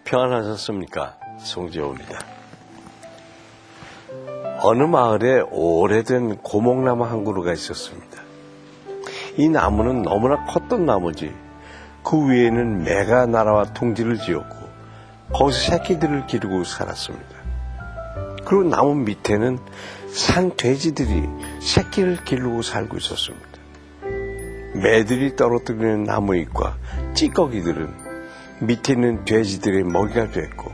평안하셨습니까? 송재호입니다. 어느 마을에 오래된 고목나무 한 그루가 있었습니다. 이 나무는 너무나 컸던 나무지 그 위에는 매가 날아와 둥지를 지었고 거기서 새끼들을 기르고 살았습니다. 그리고 나무 밑에는 산 돼지들이 새끼를 기르고 살고 있었습니다. 매들이 떨어뜨리는 나무잎과 찌꺼기들은 밑에 있는 돼지들의 먹이가 됐고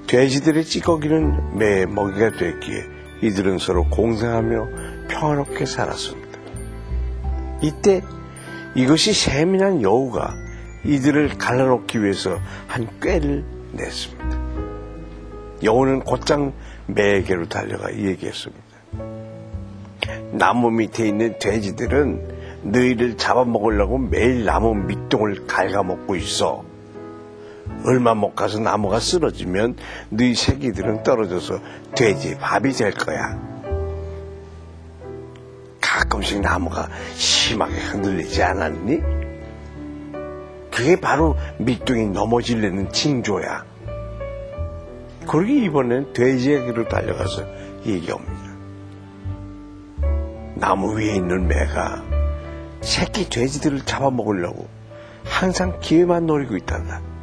돼지들의 찌꺼기는 매의 먹이가 됐기에 이들은 서로 공생하며 평화롭게 살았습니다. 이때 이것이 세민한 여우가 이들을 갈라놓기 위해서 한 꾀를 냈습니다. 여우는 곧장 매에게로 달려가 얘기했습니다. 나무 밑에 있는 돼지들은 너희를 잡아먹으려고 매일 나무 밑동을 갉아먹고 있어. 얼마 못 가서 나무가 쓰러지면 너희 새끼들은 떨어져서 돼지 밥이 될 거야. 가끔씩 나무가 심하게 흔들리지 않았니? 그게 바로 밑둥이 넘어지려는 징조야. 그러고 이번엔 돼지에게로 달려가서 얘기합니다. 나무 위에 있는 매가 새끼 돼지들을 잡아먹으려고 항상 기회만 노리고 있단다.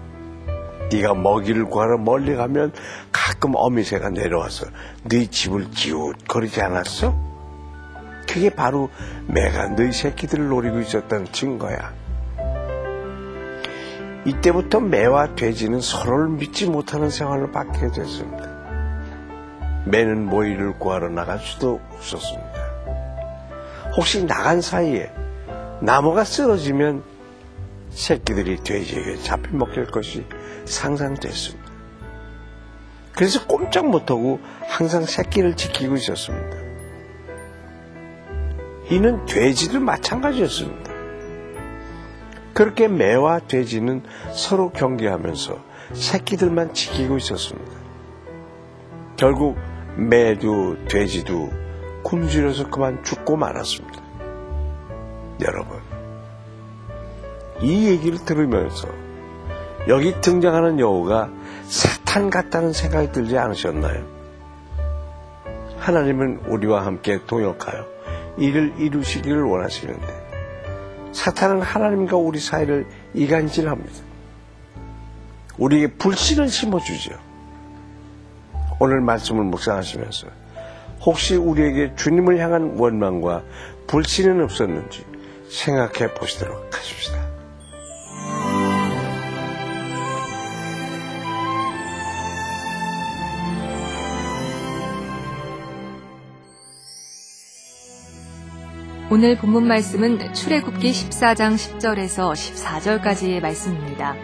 네가 먹이를 구하러 멀리 가면 가끔 어미새가 내려와서 네 집을 기웃거리지 않았어? 그게 바로 매가 너희 새끼들을 노리고 있었다는 증거야. 이때부터 매와 돼지는 서로를 믿지 못하는 생활을 받게 됐습니다. 매는 모이를 구하러 나갈 수도 없었습니다. 혹시 나간 사이에 나무가 쓰러지면 새끼들이 돼지에게 잡혀먹힐 것이 상상됐습니다. 그래서 꼼짝 못하고 항상 새끼를 지키고 있었습니다. 이는 돼지도 마찬가지였습니다. 그렇게 매와 돼지는 서로 경계하면서 새끼들만 지키고 있었습니다. 결국 매도 돼지도 굶주려서 그만 죽고 말았습니다. 여러분, 이 얘기를 들으면서 여기 등장하는 여우가 사탄 같다는 생각이 들지 않으셨나요? 하나님은 우리와 함께 동역하여 이를 이루시기를 원하시는데 사탄은 하나님과 우리 사이를 이간질합니다. 우리에게 불신을 심어주죠. 오늘 말씀을 묵상하시면서 혹시 우리에게 주님을 향한 원망과 불신은 없었는지 생각해 보시도록 하십시다. 오늘 본문 말씀은 출애굽기 14장 10절에서 14절까지의 말씀입니다.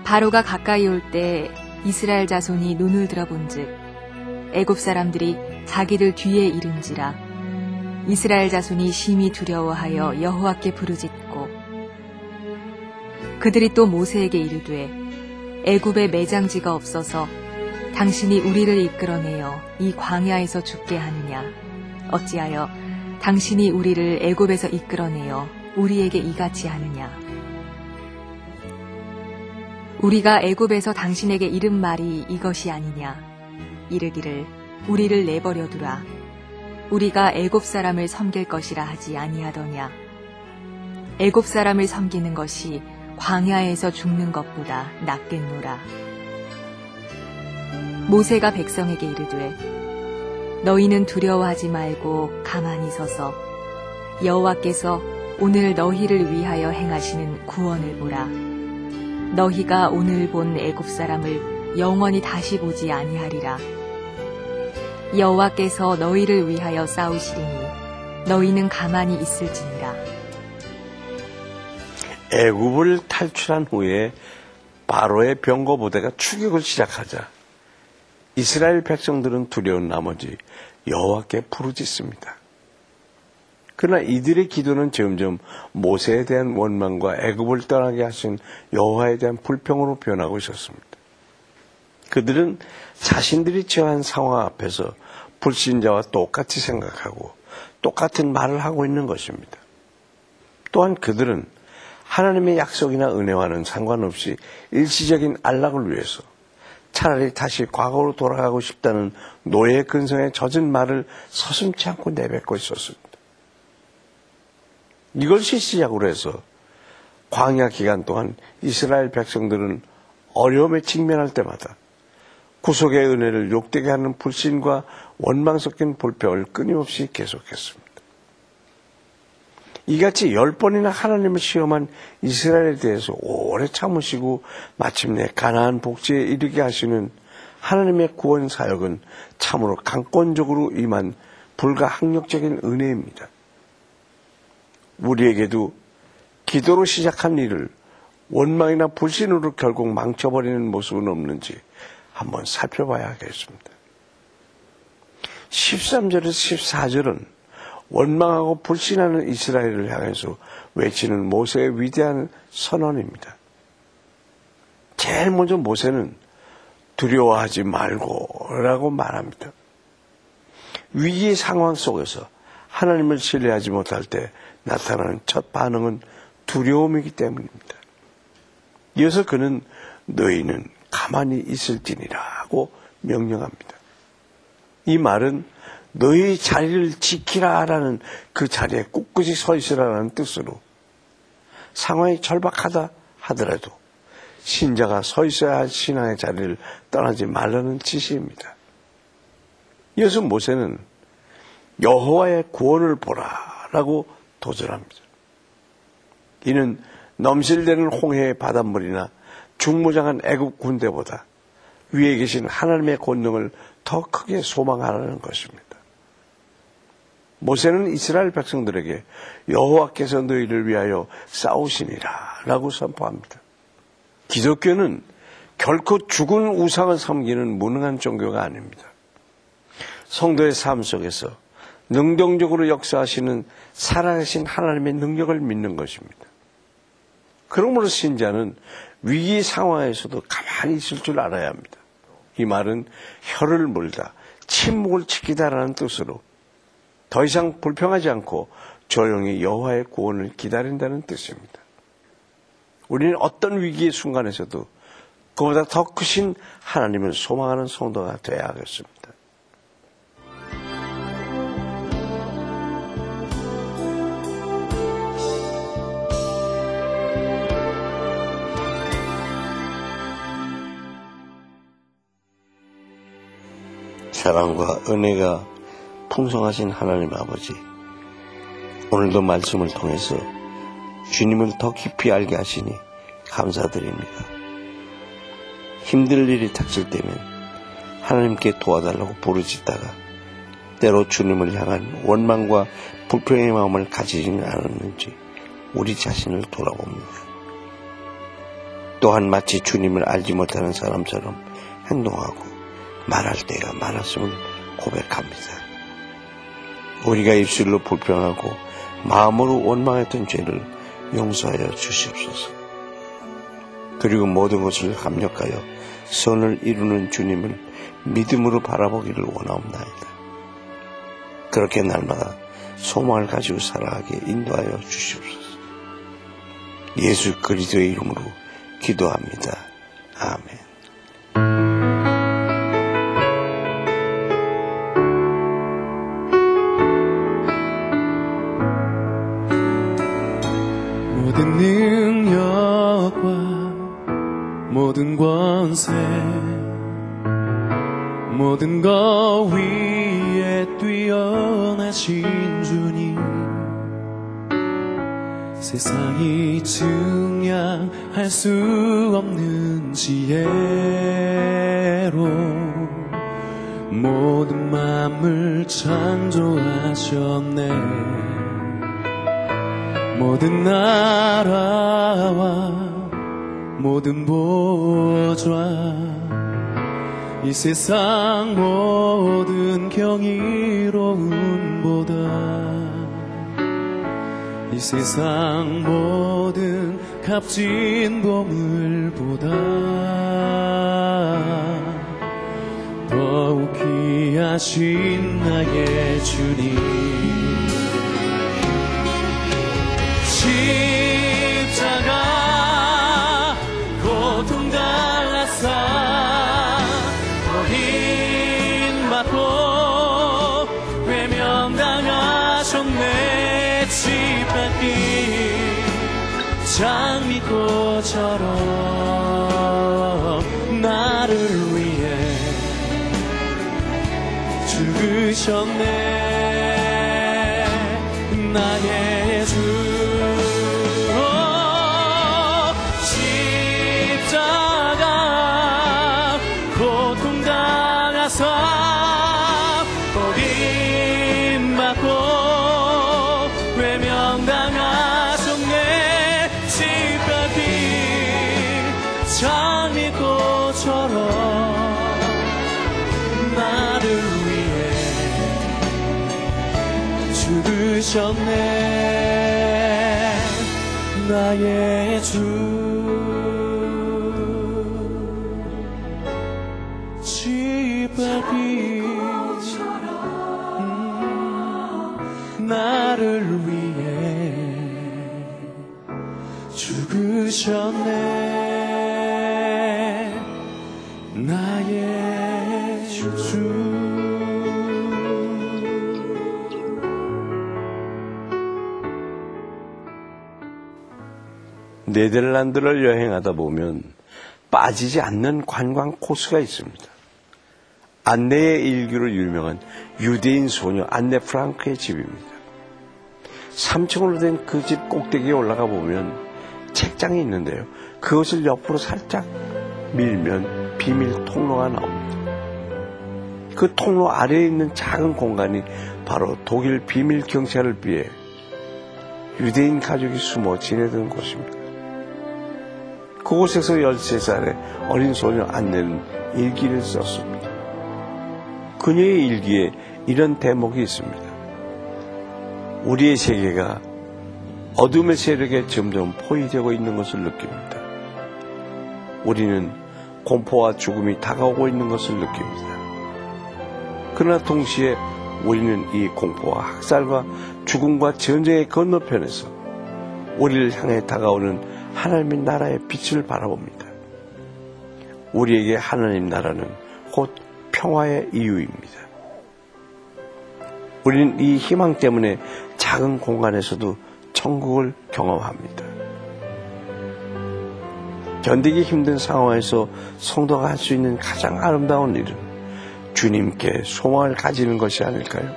바로가 가까이 올 때 이스라엘 자손이 눈을 들어본즉 애굽 사람들이 자기들 뒤에 이른지라 이스라엘 자손이 심히 두려워하여 여호와께 부르짖고 그들이 또 모세에게 이르되 애굽에 매장지가 없어서 당신이 우리를 이끌어내어 이 광야에서 죽게 하느냐 어찌하여 당신이 우리를 애굽에서 이끌어내어 우리에게 이같이 하느냐 우리가 애굽에서 당신에게 이른 말이 이것이 아니냐 이르기를 우리를 내버려 두라 우리가 애굽 사람을 섬길 것이라 하지 아니하더냐 애굽 사람을 섬기는 것이 광야에서 죽는 것보다 낫겠노라. 모세가 백성에게 이르되 너희는 두려워하지 말고 가만히 서서 여호와께서 오늘 너희를 위하여 행하시는 구원을 보라. 너희가 오늘 본 애굽 사람을 영원히 다시 보지 아니하리라. 여호와께서 너희를 위하여 싸우시리니 너희는 가만히 있을지니라. 애굽을 탈출한 후에 바로의 병거 부대가 추격을 시작하자 이스라엘 백성들은 두려운 나머지 여호와께 부르짖습니다. 그러나 이들의 기도는 점점 모세에 대한 원망과 애굽을 떠나게 하신 여호와에 대한 불평으로 변하고 있었습니다. 그들은 자신들이 처한 상황 앞에서 불신자와 똑같이 생각하고 똑같은 말을 하고 있는 것입니다. 또한 그들은 하나님의 약속이나 은혜와는 상관없이 일시적인 안락을 위해서 차라리 다시 과거로 돌아가고 싶다는 노예의 근성에 젖은 말을 서슴지 않고 내뱉고 있었습니다. 이것이 시작으로 해서 광야 기간 동안 이스라엘 백성들은 어려움에 직면할 때마다 구속의 은혜를 욕되게 하는 불신과 원망 섞인 불평을 끊임없이 계속했습니다. 이같이 10번이나 하나님을 시험한 이스라엘에 대해서 오래 참으시고 마침내 가나안 복지에 이르게 하시는 하나님의 구원 사역은 참으로 강권적으로 임한 불가항력적인 은혜입니다. 우리에게도 기도로 시작한 일을 원망이나 불신으로 결국 망쳐버리는 모습은 없는지 한번 살펴봐야 하겠습니다. 13절에서 14절은 원망하고 불신하는 이스라엘을 향해서 외치는 모세의 위대한 선언입니다. 제일 먼저 모세는 두려워하지 말고 라고 말합니다. 위기의 상황 속에서 하나님을 신뢰하지 못할 때 나타나는 첫 반응은 두려움이기 때문입니다. 이어서 그는 너희는 가만히 있을지니라고 명령합니다. 이 말은 너희 자리를 지키라라는 그 자리에 꿋꿋이 서 있으라는 뜻으로 상황이 절박하다 하더라도 신자가 서 있어야 할 신앙의 자리를 떠나지 말라는 지시입니다. 이어서 모세는 여호와의 구원을 보라라고 도전합니다. 이는 넘실대는 홍해의 바닷물이나 중무장한 애굽 군대보다 위에 계신 하나님의 권능을 더 크게 소망하라는 것입니다. 모세는 이스라엘 백성들에게 여호와께서 너희를 위하여 싸우시니라 라고 선포합니다. 기독교는 결코 죽은 우상을 섬기는 무능한 종교가 아닙니다. 성도의 삶 속에서 능동적으로 역사하시는 살아계신 하나님의 능력을 믿는 것입니다. 그러므로 신자는 위기 상황에서도 가만히 있을 줄 알아야 합니다. 이 말은 혀를 물다, 침묵을 지키다라는 뜻으로 더 이상 불평하지 않고 조용히 여호와의 구원을 기다린다는 뜻입니다. 우리는 어떤 위기의 순간에서도 그보다 더 크신 하나님을 소망하는 성도가 되어야 하겠습니다. 사랑과 은혜가 풍성하신 하나님 아버지, 오늘도 말씀을 통해서 주님을 더 깊이 알게 하시니 감사드립니다. 힘들 일이 닥칠 때면 하나님께 도와달라고 부르짖다가 때로 주님을 향한 원망과 불평의 마음을 가지지는 않았는지 우리 자신을 돌아봅니다. 또한 마치 주님을 알지 못하는 사람처럼 행동하고 말할 때가 많았음을 고백합니다. 우리가 입술로 불평하고 마음으로 원망했던 죄를 용서하여 주시옵소서. 그리고 모든 것을 합력하여 선을 이루는 주님을 믿음으로 바라보기를 원하옵나이다. 그렇게 날마다 소망을 가지고 살아가게 인도하여 주시옵소서. 예수 그리스도의 이름으로 기도합니다. 아멘. 모든 능력과 모든 권세 모든 것 위에 뛰어나신 주님, 세상이 증량할 수 없는 지혜로 모든 만물 창조하셨네. 모든 나라와 모든 보좌, 이 세상 모든 경이로움보다, 이 세상 모든 값진 보물보다 더욱 귀하신 나의 주님. 십자가 장미꽃처럼 나를 위해 죽으셨네. 나의 주 십자가 고통당하사 버림받고 외면당하셨네. 지벽이 장미꽃처럼 나를 위해 죽으셨네. 나의 주 지벽이 나를 위해 죽으셨네. 나의 주. 네덜란드를 여행하다 보면 빠지지 않는 관광 코스가 있습니다. 안네의 일기로 유명한 유대인 소녀 안네 프랑크의 집입니다. 3층으로 된 그 집 꼭대기에 올라가 보면 책장이 있는데요. 그것을 옆으로 살짝 밀면 비밀 통로가 나옵니다. 그 통로 아래에 있는 작은 공간이 바로 독일 비밀 경찰을 비해 유대인 가족이 숨어 지내던 곳입니다. 그곳에서 13살의 어린 소녀 안네는 일기를 썼습니다. 그녀의 일기에 이런 대목이 있습니다. 우리의 세계가 어둠의 세력에 점점 포위되고 있는 것을 느낍니다. 우리는 공포와 죽음이 다가오고 있는 것을 느낍니다. 그러나 동시에 우리는 이 공포와 학살과 죽음과 전쟁의 건너편에서 우리를 향해 다가오는 하나님의 나라의 빛을 바라봅니다. 우리에게 하나님 나라는 곧 평화의 이유입니다. 우리는 이 희망 때문에 작은 공간에서도 천국을 경험합니다. 견디기 힘든 상황에서 성도가 할 수 있는 가장 아름다운 일은 주님께 소망을 가지는 것이 아닐까요?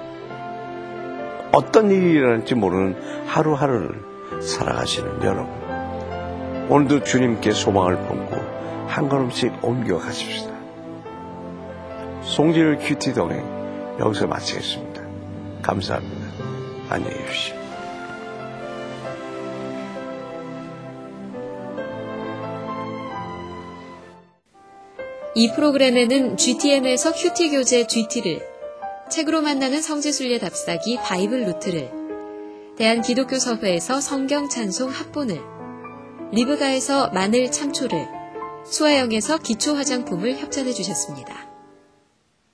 어떤 일이 일어날지 모르는 하루하루를 살아가시는 여러분, 오늘도 주님께 소망을 품고 한 걸음씩 옮겨가십시다. 송지율 큐티 동행 여기서 마치겠습니다. 감사합니다. 안녕히 계십시오. 이 프로그램에는 GTM에서 큐티 교재 GT를, 책으로 만나는 성지순례 답사기 바이블 루트를, 대한기독교서회에서 성경 찬송 합본을, 리브가에서 마늘 참초를, 수아영에서 기초 화장품을 협찬해 주셨습니다.